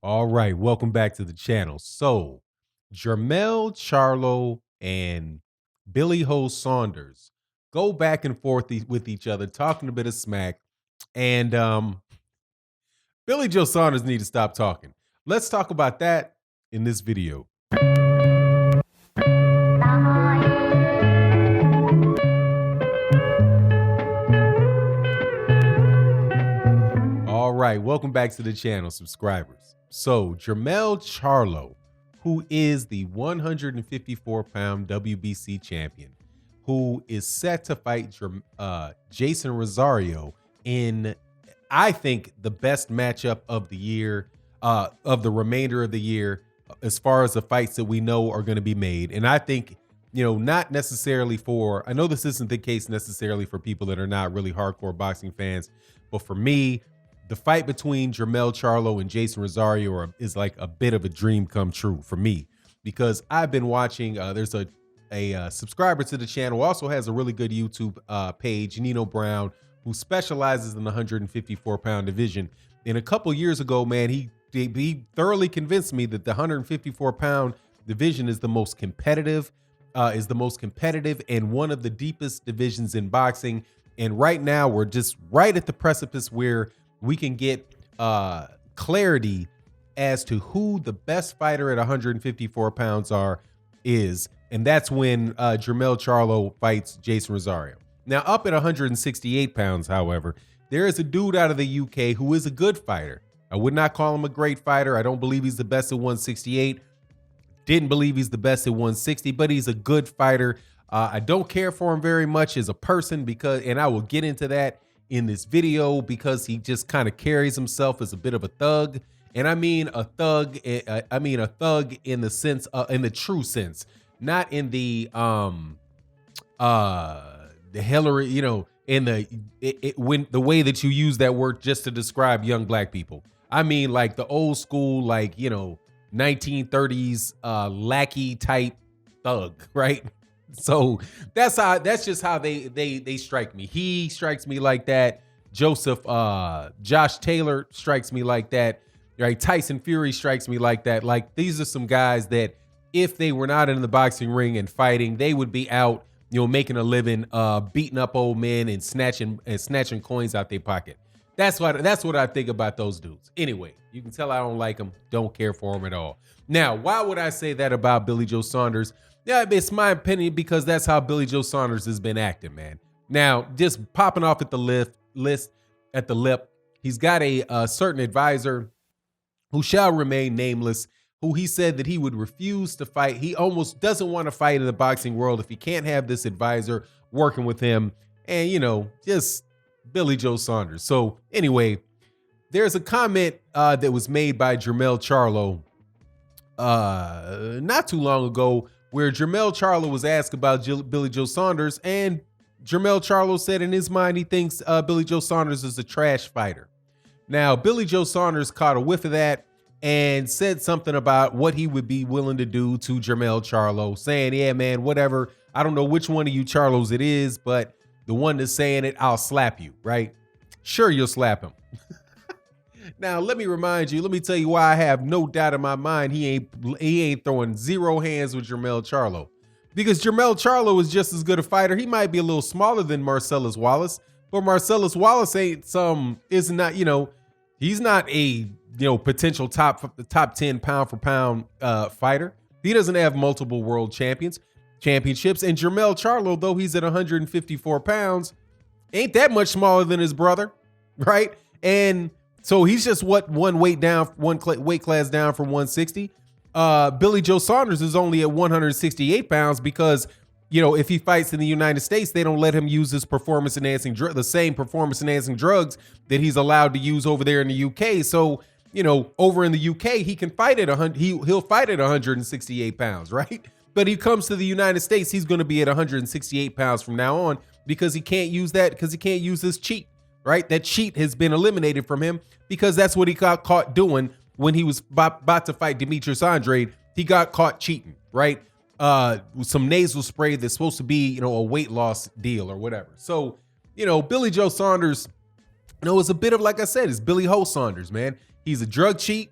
All right, welcome back to the channel. So, Jermell Charlo and Billy Joe Saunders go back and forth with each other, talking a bit of smack. And Billy Joe Saunders need to stop talking. Let's talk about that in this video. All right, welcome back to the channel, subscribers. So, Jermell Charlo, who is the 154-pound WBC champion, who is set to fight Jason Rosario in, I think, the best matchup of the year, of the remainder of the year, as far as the fights that we know are going to be made. And I think, not necessarily for, I know this isn't the case necessarily for people that are not really hardcore boxing fans, but for me, the fight between Jermell Charlo and Jason Rosario is like a bit of a dream come true for me, because I've been watching, there's a subscriber to the channel who also has a really good YouTube page, Nino Brown, who specializes in the 154-pound division. And a couple years ago, man, he thoroughly convinced me that the 154-pound division is the most competitive, and one of the deepest divisions in boxing. And right now, we're just right at the precipice where we can get clarity as to who the best fighter at 154 pounds is. And that's when Jermell Charlo fights Jason Rosario. Now, up at 168 pounds, however, there is a dude out of the UK who is a good fighter. I would not call him a great fighter. I don't believe he's the best at 168. Didn't believe he's the best at 160, but he's a good fighter. I don't care for him very much as a person and I will get into that in this video, because he just kind of carries himself as a bit of a thug. And I mean a thug, a thug in the sense, in the true sense, not in the Hillary, in when the way that you use that word just to describe young black people. I mean like the old school, 1930s lackey type thug, right? So that's just how they strike me. He strikes me like that. Josh Taylor strikes me like that. Right? Tyson Fury strikes me like that. Like, these are some guys that if they were not in the boxing ring and fighting, they would be out, making a living, beating up old men and snatching coins out their pocket. That's what I think about those dudes. Anyway, you can tell I don't like them, don't care for them at all. Now, why would I say that about Billy Joe Saunders? Yeah, it's my opinion, because that's how Billy Joe Saunders has been acting, man. Now, just popping off at the lip, he's got a certain advisor who shall remain nameless, who he said that he would refuse to fight. He almost doesn't want to fight in the boxing world if he can't have this advisor working with him. And, just Billy Joe Saunders. So anyway, there's a comment that was made by Jermell Charlo not too long ago, where Jermell Charlo was asked about Billy Joe Saunders, and Jermell Charlo said in his mind he thinks Billy Joe Saunders is a trash fighter. Now, Billy Joe Saunders caught a whiff of that and said something about what he would be willing to do to Jermell Charlo, saying, yeah, man, whatever. I don't know which one of you Charlos it is, but the one that's saying it, I'll slap you, right? Sure, you'll slap him. Now, let me tell you why I have no doubt in my mind he ain't throwing zero hands with Jermell Charlo. Because Jermell Charlo is just as good a fighter. He might be a little smaller than Marcellus Wallace, but Marcellus Wallace he's not a potential top 10 pound for pound fighter. He doesn't have multiple world championships. And Jermell Charlo, though he's at 154 pounds, ain't that much smaller than his brother, right? And so he's just one weight class down from 160. Billy Joe Saunders is only at 168 pounds because, if he fights in the United States, they don't let him use his the same performance enhancing drugs that he's allowed to use over there in the UK. So, over in the UK, he can fight at he'll fight at 168 pounds, right? But he comes to the United States, he's going to be at 168 pounds from now on, because he can't use his cheat. Right? That cheat has been eliminated from him, because that's what he got caught doing when he was about to fight Demetrius Andrade. He got caught cheating, right? With some nasal spray that's supposed to be, a weight loss deal or whatever. So, Billy Joe Saunders, is a bit of, like I said, it's Billy Joe Saunders, man. He's a drug cheat.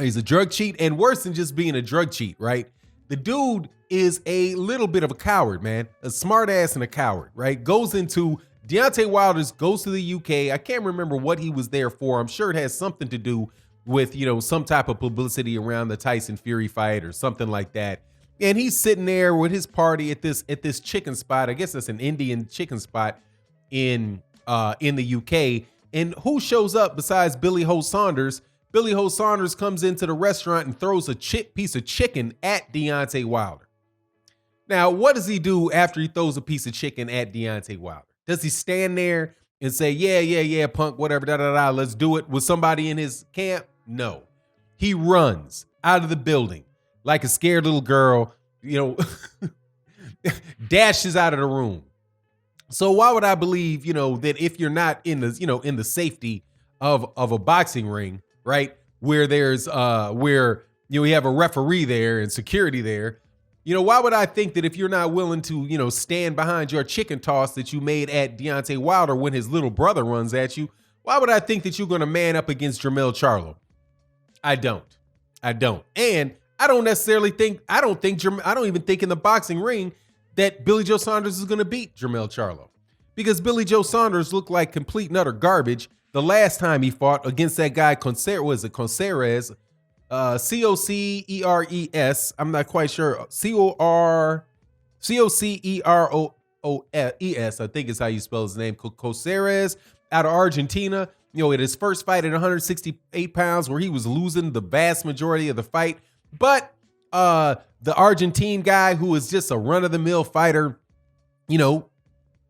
He's a drug cheat, and worse than just being a drug cheat, right? The dude is a little bit of a coward, man. A smart ass and a coward, right? Deontay Wilder's goes to the UK. I can't remember what he was there for. I'm sure it has something to do with, some type of publicity around the Tyson Fury fight or something like that. And he's sitting there with his party at this chicken spot. I guess that's an Indian chicken spot in the UK. And who shows up besides Billy Joe Saunders? Billy Joe Saunders comes into the restaurant and throws a piece of chicken at Deontay Wilder. Now, what does he do after he throws a piece of chicken at Deontay Wilder? Does he stand there and say, yeah, punk, whatever, let's do it with somebody in his camp? No. He runs out of the building like a scared little girl, dashes out of the room. So why would I believe, that if you're not in the safety of a boxing ring, right, where there's where you have a referee there and security there, why would I think that if you're not willing to, stand behind your chicken toss that you made at Deontay Wilder when his little brother runs at you, why would I think that you're going to man up against Jermell Charlo? I don't. And I don't even think in the boxing ring that Billy Joe Saunders is going to beat Jermell Charlo, because Billy Joe Saunders looked like complete and utter garbage the last time he fought against that guy, Coceres, Coceres. I'm not quite sure. Coceroes, I think is how you spell his name. Coceres out of Argentina. At his first fight at 168 pounds, where he was losing the vast majority of the fight. But the Argentine guy, who is just a run-of-the-mill fighter,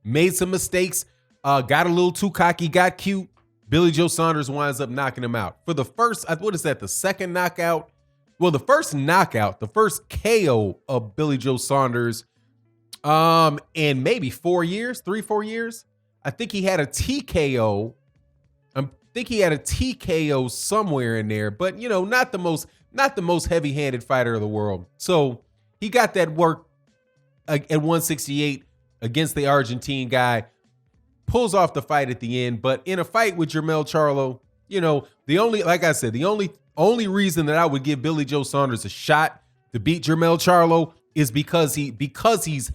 made some mistakes, got a little too cocky, got cute. Billy Joe Saunders winds up knocking him out. For the first, the second knockout? Well, the first KO of Billy Joe Saunders in maybe 4 years, 3-4 years. I think he had a TKO. Somewhere in there, but not the most heavy-handed fighter of the world. So he got that work at 168 against the Argentine guy, pulls off the fight at the end. But in a fight with Jermell Charlo, the only reason that I would give Billy Joe Saunders a shot to beat Jermell Charlo is because he's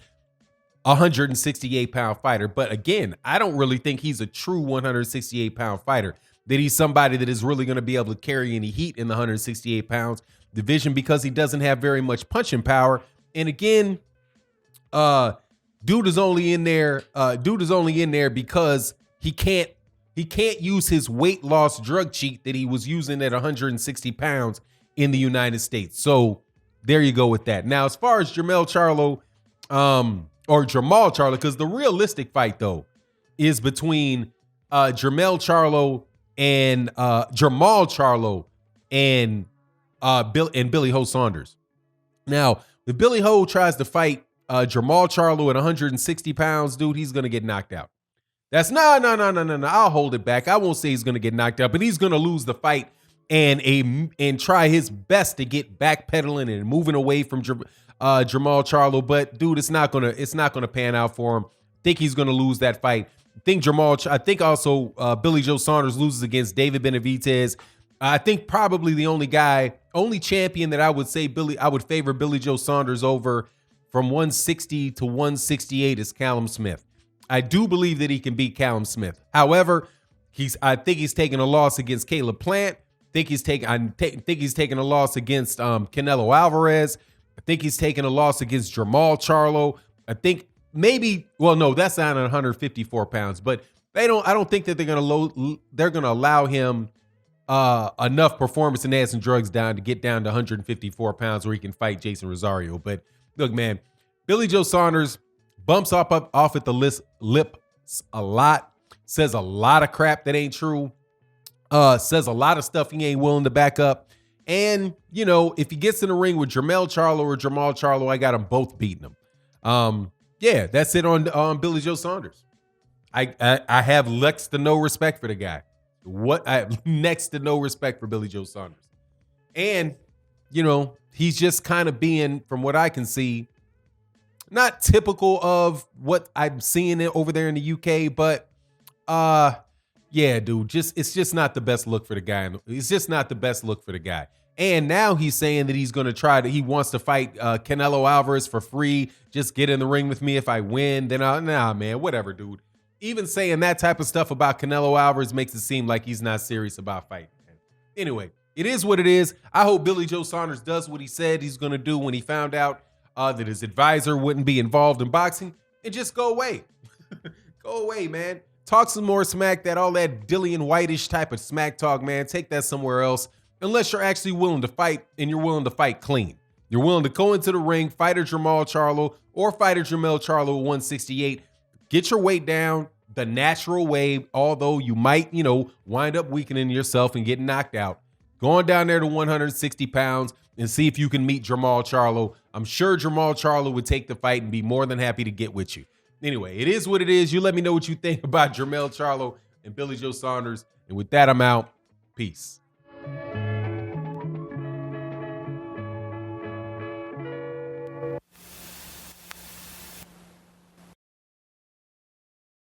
a 168-pound fighter. But again, I don't really think he's a true 168-pound fighter, that he's somebody that is really going to be able to carry any heat in the 168 pounds division, because he doesn't have very much punching power. And again, dude is only in there because he can't use his weight loss drug cheat that he was using at 160 pounds in the United States. So there you go with that. Now, as far as Jermell Charlo, or Jermall Charlo, because the realistic fight though is between Jermell Charlo and Jermall Charlo and Billy Joe Saunders. Now, if Billy Joe tries to fight Jermall Charlo at 160 pounds, dude, he's gonna get knocked out. That's no. I'll hold it back. I won't say he's gonna get knocked out, but he's gonna lose the fight and try his best to get backpedaling and moving away from Jermall Charlo. But dude, it's not gonna pan out for him. I think he's gonna lose that fight. I think also Billy Joe Saunders loses against David Benavidez. I think probably the only champion that I would say I would favor Billy Joe Saunders over from 160 to 168 is Callum Smith. I do believe that he can beat Callum Smith. However, I think he's taking a loss against Caleb Plant. I think he's taking a loss against Canelo Alvarez. I think he's taking a loss against Jermall Charlo. I think that's not 154 pounds, but I don't think that they're gonna allow him enough performance enhancing drugs to get down to 154 pounds where he can fight Jason Rosario. But look, man, Billy Joe Saunders bumps up at the lips a lot, says a lot of crap that ain't true, says a lot of stuff he ain't willing to back up. And, if he gets in the ring with Jermell Charlo or Jermall Charlo, I got them both beating him. Yeah, that's it on Billy Joe Saunders. I have next to no respect for the guy. I have next to no respect for Billy Joe Saunders. And, he's just kind of being, from what I can see, not typical of what I'm seeing over there in the UK, but Yeah, dude, it's just not the best look for the guy. It's just not the best look for the guy. And now he's saying that he wants to fight Canelo Alvarez for free. Just get in the ring with me. If I win, then nah, man, whatever, dude. Even saying that type of stuff about Canelo Alvarez makes it seem like he's not serious about fighting. Anyway, it is what it is. I hope Billy Joe Saunders does what he said he's going to do when he found out that his advisor wouldn't be involved in boxing, and just go away. Go away, man. Talk some more smack, all that Dillian Whitish type of smack talk, man. Take that somewhere else, unless you're actually willing to fight, and you're willing to fight clean. You're willing to go into the ring, fight a Jermell Charlo or fight a Jermell Charlo at 168. Get your weight down the natural way, although you might, wind up weakening yourself and getting knocked out. Going down there to 160 pounds and see if you can meet Jermell Charlo. I'm sure Jermell Charlo would take the fight and be more than happy to get with you. Anyway, it is what it is. You let me know what you think about Jermell Charlo and Billy Joe Saunders. And with that, I'm out. Peace.